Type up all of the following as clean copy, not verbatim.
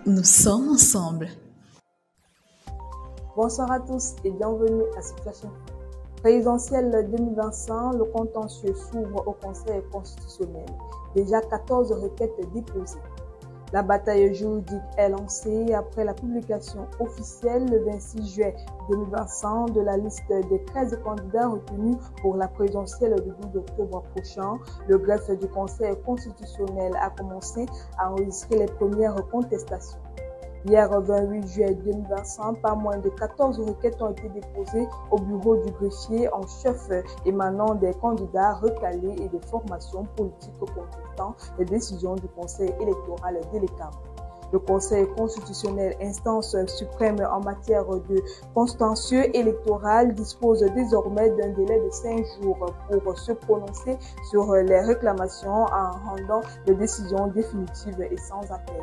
nous sommes ensemble. Bonsoir à tous et bienvenue à Situation présidentielle 2025. Le contentieux s'ouvre au Conseil constitutionnel. Déjà 14 requêtes déposées. La bataille juridique est lancée après la publication officielle le 26 juillet 2025 de la liste des 13 candidats retenus pour la présidentielle du 12 octobre prochain. Le greffe du Conseil constitutionnel a commencé à enregistrer les premières contestations. Hier, 28 juillet 2025, pas moins de 14 requêtes ont été déposées au bureau du greffier en chef émanant des candidats recalés et des formations politiques contestant les décisions du Conseil électoral d'Elekam. Le Conseil constitutionnel, instance suprême en matière de contentieux électoral, dispose désormais d'un délai de 5 jours pour se prononcer sur les réclamations en rendant des décisions définitives et sans appel.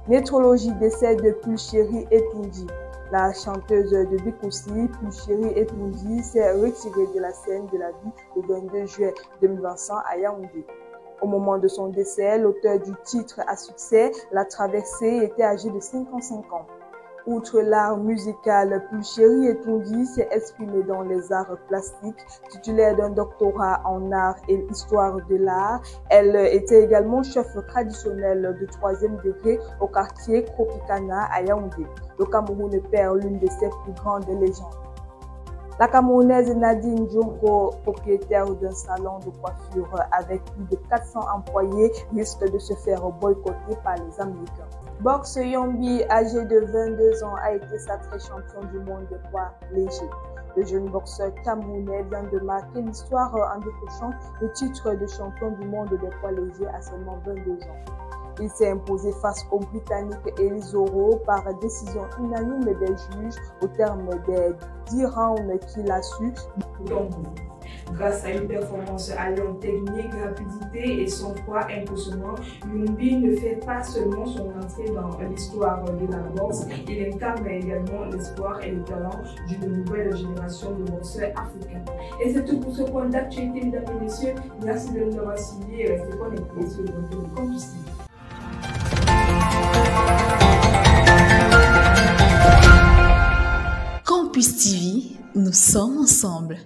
Nétrologie décès de Pulchérie Etundi. La chanteuse de Bikoussi, Pulchérie Etundi, s'est retirée de la scène de la vie le 22 juillet 2025 à Yaoundé. Au moment de son décès, l'auteur du titre à succès, La Traversée, était âgé de 55 ans. Outre l'art musical, Pulchérie Etundi s'est exprimée dans les arts plastiques. Titulaire d'un doctorat en art et histoire de l'art, elle était également chef traditionnel de 3e degré au quartier Tropicana à Yaoundé. Le Cameroun perd l'une de ses plus grandes légendes. La Camerounaise Nadine Djongo, propriétaire d'un salon de coiffure avec plus de 400 employés, risque de se faire boycotter par les Américains. Box Yombi, âgé de 22 ans, a été sacré champion du monde des poids légers. Le jeune boxeur camerounais vient de marquer l'histoire en décrochant le titre de champion du monde des poids légers à seulement 22 ans. Il s'est imposé face au Britannique Elisoro par décision unanime des juges au terme des 10 rounds qu'il a su. Grâce à une performance alliant technique, rapidité et son poids impressionnant, Yombi ne fait pas seulement son entrée dans l'histoire de la boxe, il incarne également l'espoir et le talent d'une nouvelle génération de boxeurs africains. Et c'est tout pour ce point d'actualité, mesdames et messieurs. Merci de nous avoir suivis et restez connectés sur le contenu de Campus TV. Campus TV, nous sommes ensemble.